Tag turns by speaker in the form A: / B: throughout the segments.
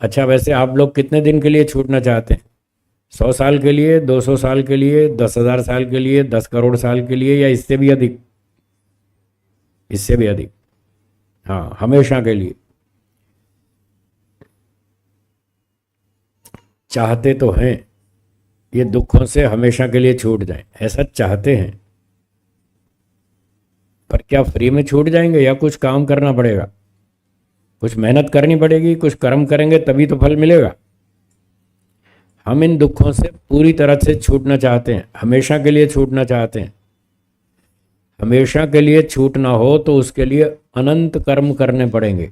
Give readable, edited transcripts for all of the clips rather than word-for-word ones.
A: अच्छा, वैसे आप लोग कितने दिन के लिए छूटना चाहते हैं? 100 साल के लिए, 200 साल के लिए, 10,000 साल के लिए, 10 करोड़ साल के लिए, या इससे भी अधिक? इससे भी अधिक। हाँ, हमेशा के लिए। चाहते तो हैं ये दुखों से हमेशा के लिए छूट जाएं, ऐसा चाहते हैं। पर क्या फ्री में छूट जाएंगे या कुछ काम करना पड़ेगा? कुछ मेहनत करनी पड़ेगी, कुछ कर्म करेंगे तभी तो फल मिलेगा। हम इन दुखों से पूरी तरह से छूटना चाहते हैं, हमेशा के लिए छूटना चाहते हैं। हमेशा के लिए छूटना हो तो उसके लिए अनंत कर्म करने पड़ेंगे।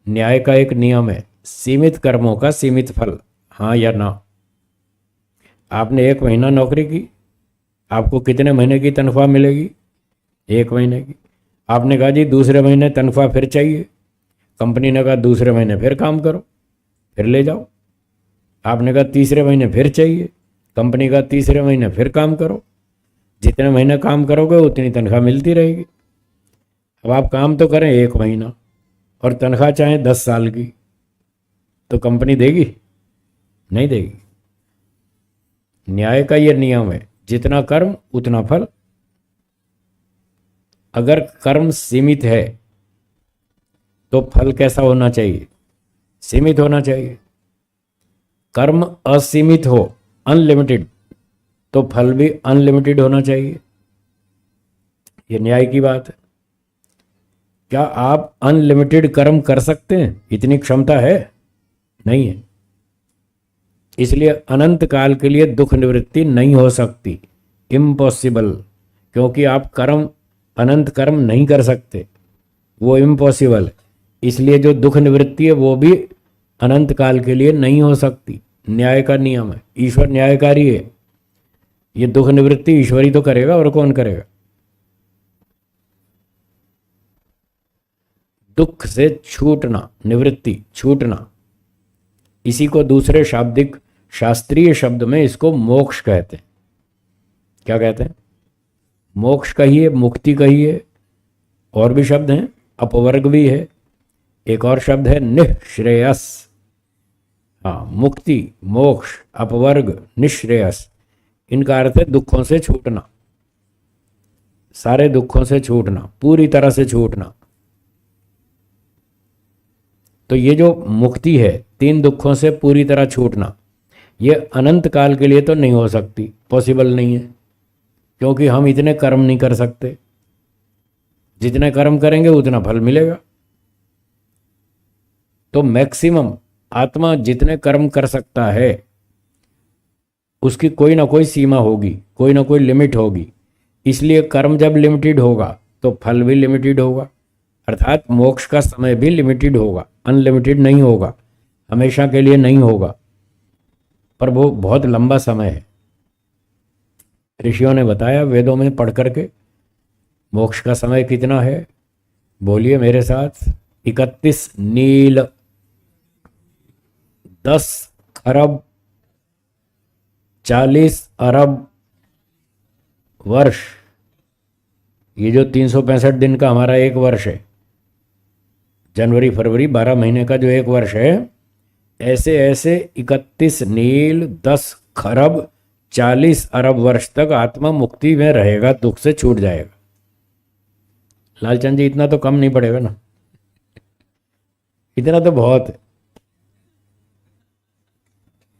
A: न्याय का एक नियम है, सीमित कर्मों का सीमित फल, हाँ या ना। आपने 1 महीना नौकरी की, आपको कितने महीने की तनख्वाह मिलेगी? 1 महीने की। आपने कहा जी दूसरे महीने तनख्वाह फिर चाहिए, कंपनी ने कहा दूसरे महीने फिर काम करो, फिर ले जाओ। आपने कहा तीसरे महीने फिर चाहिए, कंपनी का तीसरे महीने फिर काम करो। जितने महीने काम करोगे उतनी तनख्वाह मिलती रहेगी। अब आप काम तो करें 1 महीना और तनख्वाह चाहें 10 साल की, तो कंपनी देगी? नहीं देगी। न्याय का ये नियम है, जितना कर्म उतना फल। अगर कर्म सीमित है तो फल कैसा होना चाहिए? सीमित होना चाहिए। कर्म असीमित हो, अनलिमिटेड, तो फल भी अनलिमिटेड होना चाहिए। ये न्याय की बात है। क्या आप अनलिमिटेड कर्म कर सकते हैं? इतनी क्षमता है? नहीं है। इसलिए अनंत काल के लिए दुख निवृत्ति नहीं हो सकती, इम्पॉसिबल। क्योंकि आप कर्म, अनंत कर्म नहीं कर सकते, वो इम्पॉसिबल है। इसलिए जो दुख निवृत्ति है वो भी अनंत काल के लिए नहीं हो सकती। न्याय का नियम है, ईश्वर न्यायकारी है। ये दुख निवृत्ति ईश्वर ही तो करेगा, और कौन करेगा? दुख से छूटना, निवृत्ति, छूटना, इसी को दूसरे शाब्दिक शास्त्रीय शब्द में इसको मोक्ष कहते हैं। क्या कहते हैं? मोक्ष कहिए, मुक्ति कहिए, और भी शब्द हैं, अपवर्ग भी है। एक और शब्द है निःश्रेयस। हाँ, मुक्ति, मोक्ष, अपवर्ग, निःश्रेयस, इनका अर्थ है दुखों से छूटना, सारे दुखों से छूटना, पूरी तरह से छूटना। तो ये जो मुक्ति है, 3 दुखों से पूरी तरह छूटना, ये अनंत काल के लिए तो नहीं हो सकती, पॉसिबल नहीं है। क्योंकि हम इतने कर्म नहीं कर सकते, जितने कर्म करेंगे उतना फल मिलेगा। तो मैक्सिमम आत्मा जितने कर्म कर सकता है उसकी कोई ना कोई सीमा होगी, कोई ना कोई लिमिट होगी। इसलिए कर्म जब लिमिटेड होगा तो फल भी लिमिटेड होगा, अर्थात मोक्ष का समय भी लिमिटेड होगा, अनलिमिटेड नहीं होगा, हमेशा के लिए नहीं होगा, पर वो बहुत लंबा समय है। ऋषियों ने बताया वेदों में पढ़ करके, मोक्ष का समय कितना है? बोलिए मेरे साथ, 31 नील, 10 खरब 40 अरब वर्ष। ये जो 365 दिन का हमारा एक वर्ष है, जनवरी फरवरी 12 महीने का जो एक वर्ष है, ऐसे ऐसे 31 नील, 10 खरब 40 अरब वर्ष तक आत्मा मुक्ति में रहेगा, दुख से छूट जाएगा। लालचंद जी, इतना तो कम नहीं पड़ेगा ना? इतना तो बहुत है।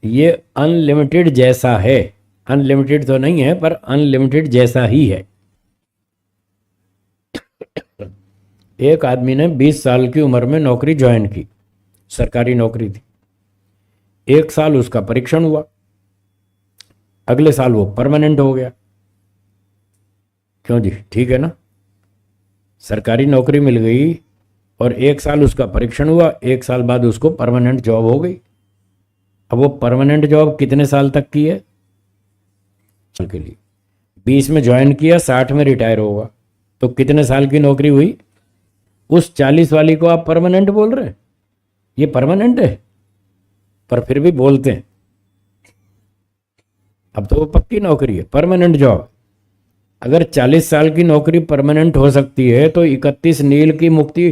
A: ये अनलिमिटेड जैसा है, अनलिमिटेड तो नहीं है पर अनलिमिटेड जैसा ही है। एक आदमी ने 20 साल की उम्र में नौकरी ज्वाइन की, सरकारी नौकरी थी। 1 साल उसका परीक्षण हुआ, अगले साल वो परमानेंट हो गया। क्यों जी, ठीक है ना? सरकारी नौकरी मिल गई और 1 साल उसका परीक्षण हुआ, 1 साल बाद उसको परमानेंट जॉब हो गई। अब वो परमानेंट जॉब कितने साल तक की है? साल के लिए। 20 में ज्वाइन किया, 60 में रिटायर होगा, तो कितने साल की नौकरी हुई? उस 40 वाली को आप परमानेंट बोल रहे हैं? ये परमानेंट है, पर फिर भी बोलते हैं। अब तो वो पक्की नौकरी है, परमानेंट जॉब। अगर 40 साल की नौकरी परमानेंट हो सकती है तो 31 नील की मुक्ति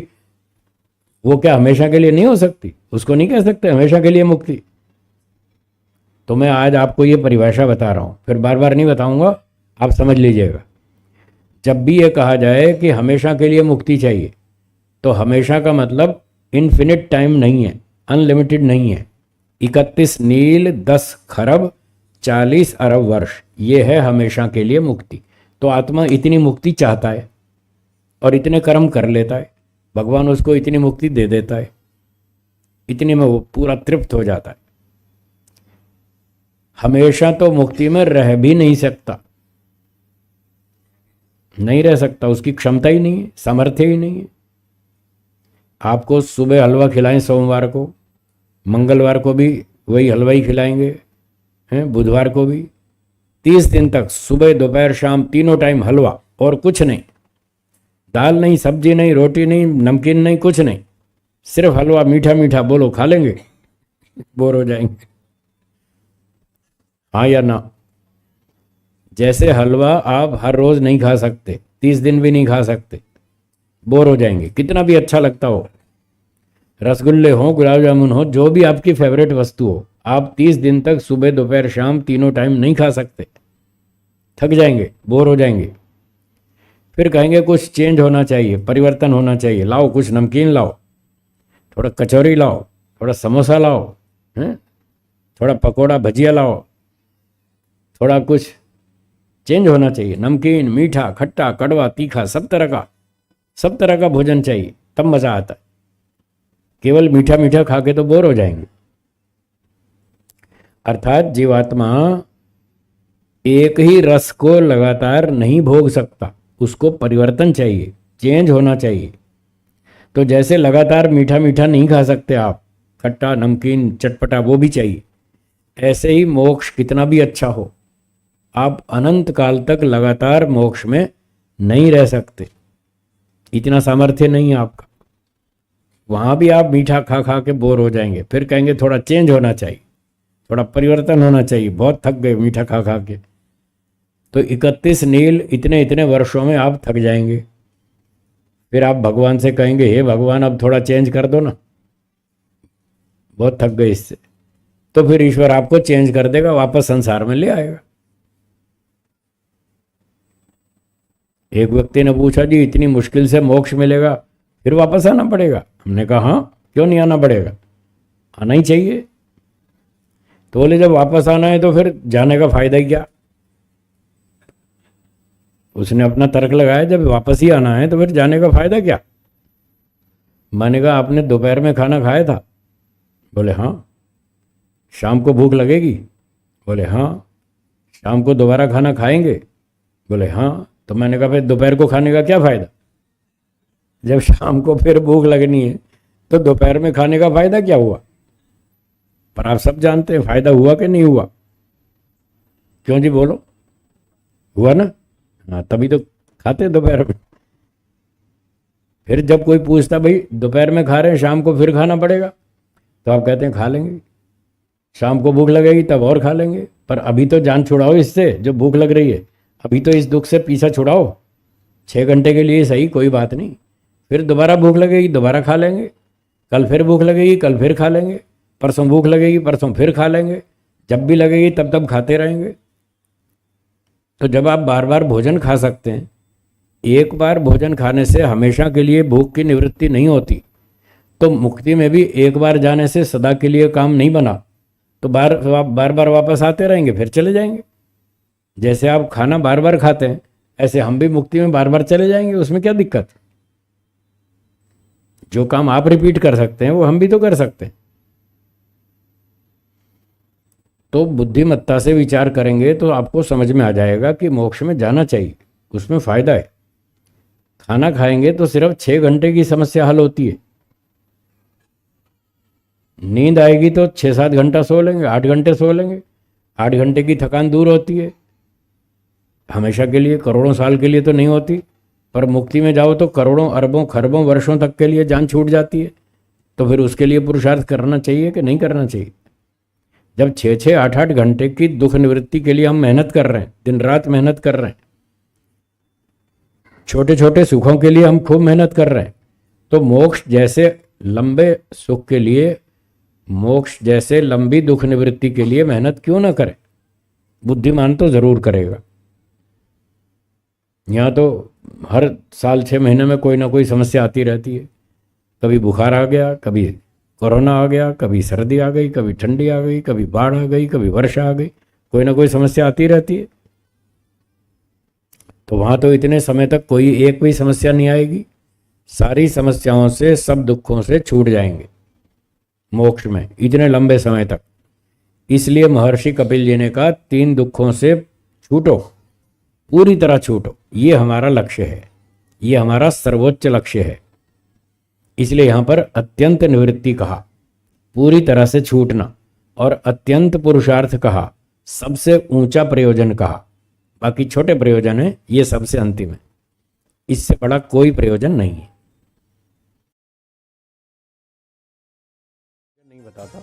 A: वो क्या हमेशा के लिए नहीं हो सकती? उसको नहीं कह सकते हमेशा के लिए मुक्ति। तो मैं आज आपको ये परिभाषा बता रहा हूँ, फिर बार बार नहीं बताऊंगा, आप समझ लीजिएगा। जब भी ये कहा जाए कि हमेशा के लिए मुक्ति चाहिए, तो हमेशा का मतलब इन्फिनिट टाइम नहीं है, अनलिमिटेड नहीं है। 31 नील 10 खरब 40 अरब वर्ष, ये है हमेशा के लिए मुक्ति। तो आत्मा इतनी मुक्ति चाहता है और इतने कर्म कर लेता है, भगवान उसको इतनी मुक्ति दे देता है, इतने में वो पूरा तृप्त हो जाता है। हमेशा तो मुक्ति में रह भी नहीं सकता, नहीं रह सकता, उसकी क्षमता ही नहीं है, सामर्थ्य ही नहीं है। आपको सुबह हलवा खिलाएं सोमवार को, मंगलवार को भी वही हलवा ही खिलाएंगे, हैं, बुधवार को भी, 30 दिन तक सुबह दोपहर शाम तीनों टाइम हलवा और कुछ नहीं, दाल नहीं, सब्जी नहीं, रोटी नहीं, नमकीन नहीं, कुछ नहीं, सिर्फ हलवा, मीठा मीठा, बोलो खा लेंगे? बोर हो जाएंगे, हाँ या ना? जैसे हलवा आप हर रोज नहीं खा सकते, 30 दिन भी नहीं खा सकते, बोर हो जाएंगे, कितना भी अच्छा लगता हो, रसगुल्ले हो, गुलाब जामुन हो, जो भी आपकी फेवरेट वस्तु हो, आप 30 दिन तक सुबह दोपहर शाम तीनों टाइम नहीं खा सकते, थक जाएंगे, बोर हो जाएंगे। फिर कहेंगे कुछ चेंज होना चाहिए, परिवर्तन होना चाहिए, लाओ कुछ नमकीन लाओ, थोड़ा कचौरी लाओ, थोड़ा समोसा लाओ, हैं, थोड़ा पकोड़ा भजिया लाओ, थोड़ा कुछ चेंज होना चाहिए, नमकीन, मीठा, खट्टा, कड़वा, तीखा, सब तरह का भोजन चाहिए, तब मज़ा आता है। केवल मीठा मीठा खा के तो बोर हो जाएंगे। अर्थात जीवात्मा एक ही रस को लगातार नहीं भोग सकता, उसको परिवर्तन चाहिए, चेंज होना चाहिए। तो जैसे लगातार मीठा मीठा नहीं खा सकते आप, खट्टा, नमकीन, चटपटा, वो भी चाहिए, ऐसे ही मोक्ष कितना भी अच्छा हो, आप अनंत काल तक लगातार मोक्ष में नहीं रह सकते, इतना सामर्थ्य नहीं है आपका। वहाँ भी आप मीठा खा खा के बोर हो जाएंगे, फिर कहेंगे थोड़ा चेंज होना चाहिए, थोड़ा परिवर्तन होना चाहिए, बहुत थक गए मीठा खा खा के। तो 31 नील इतने इतने वर्षों में आप थक जाएंगे। फिर आप भगवान से कहेंगे हे भगवान अब थोड़ा चेंज कर दो ना, बहुत थक गए इससे। तो फिर ईश्वर आपको चेंज कर देगा, वापस संसार में ले आएगा। एक व्यक्ति ने पूछा जी इतनी मुश्किल से मोक्ष मिलेगा, फिर वापस आना पड़ेगा? हमने कहा हाँ, क्यों नहीं आना पड़ेगा, आना ही चाहिए। तो बोले जब वापस आना है तो फिर जाने का फायदा ही क्या? उसने अपना तर्क लगाया, जब वापस ही आना है तो फिर जाने का फायदा क्या? मैंने कहा आपने दोपहर में खाना खाया था? बोले हाँ। शाम को भूख लगेगी? बोले हाँ। शाम को दोबारा खाना खाएंगे? बोले हाँ। तो मैंने कहा फिर दोपहर को खाने का क्या फ़ायदा? जब शाम को फिर भूख लगनी है तो दोपहर में खाने का फ़ायदा क्या हुआ? पर आप सब जानते हैं फ़ायदा हुआ कि नहीं हुआ? क्यों जी बोलो, हुआ ना? हाँ, तभी तो खाते दोपहर में। फिर जब कोई पूछता भाई दोपहर में खा रहे हैं, शाम को फिर खाना पड़ेगा, तो आप कहते हैं खा लेंगे, शाम को भूख लगेगी तब और खा लेंगे। पर अभी तो जान छुड़ाओ इससे, जो भूख लग रही है, अभी तो इस दुख से पीछा छुड़ाओ, 6 घंटे के लिए सही, कोई बात नहीं, फिर दोबारा भूख लगेगी दोबारा खा लेंगे, कल फिर भूख लगेगी कल फिर खा लेंगे, परसों भूख लगेगी परसों फिर खा लेंगे, जब भी लगेगी तब तब खाते रहेंगे। तो जब आप बार बार भोजन खा सकते हैं, एक बार भोजन खाने से हमेशा के लिए भूख की निवृत्ति नहीं होती, तो मुक्ति में भी एक बार जाने से सदा के लिए काम नहीं बना, तो बार बार वापस आते रहेंगे, फिर चले जाएंगे। जैसे आप खाना बार बार खाते हैं, ऐसे हम भी मुक्ति में बार बार चले जाएंगे, उसमें क्या दिक्कत? जो काम आप रिपीट कर सकते हैं वो हम भी तो कर सकते हैं। तो बुद्धिमत्ता से विचार करेंगे तो आपको समझ में आ जाएगा कि मोक्ष में जाना चाहिए, उसमें फायदा है। खाना खाएंगे तो सिर्फ 6 घंटे की समस्या हल होती है, नींद आएगी तो 6-7 घंटा सो लेंगे, 8 घंटे सो लेंगे, 8 घंटे की थकान दूर होती है। हमेशा के लिए, करोड़ों साल के लिए तो नहीं होती, पर मुक्ति में जाओ तो करोड़ों अरबों खरबों वर्षों तक के लिए जान छूट जाती है। तो फिर उसके लिए पुरुषार्थ करना चाहिए कि नहीं करना चाहिए? जब 6-6, 8-8 घंटे की दुख निवृत्ति के लिए हम मेहनत कर रहे हैं, दिन रात मेहनत कर रहे हैं, छोटे छोटे सुखों के लिए हम खूब मेहनत कर रहे हैं, तो मोक्ष जैसे लंबे सुख के लिए, मोक्ष जैसे लंबी दुख निवृत्ति के लिए मेहनत क्यों ना करे? बुद्धिमान तो जरूर करेगा। यहाँ तो हर साल 6 महीने में कोई ना कोई समस्या आती रहती है। कभी बुखार आ गया, कभी कोरोना आ गया, कभी सर्दी आ गई, कभी ठंडी आ गई, कभी बाढ़ आ गई, कभी वर्षा आ गई, कोई ना कोई समस्या आती रहती है। तो वहाँ तो इतने समय तक कोई एक भी समस्या नहीं आएगी। सारी समस्याओं से, सब दुखों से छूट जाएंगे मोक्ष में इतने लंबे समय तक। इसलिए महर्षि कपिल जी ने कहा 3 दुखों से छूटो, पूरी तरह छूटो। ये हमारा लक्ष्य है, ये हमारा सर्वोच्च लक्ष्य है। इसलिए यहाँ पर अत्यंत निवृत्ति कहा, पूरी तरह से छूटना, और अत्यंत पुरुषार्थ कहा, सबसे ऊंचा प्रयोजन कहा। बाकी छोटे प्रयोजन है, ये सबसे अंतिम है। इससे बड़ा कोई प्रयोजन नहीं है। नहीं बताता।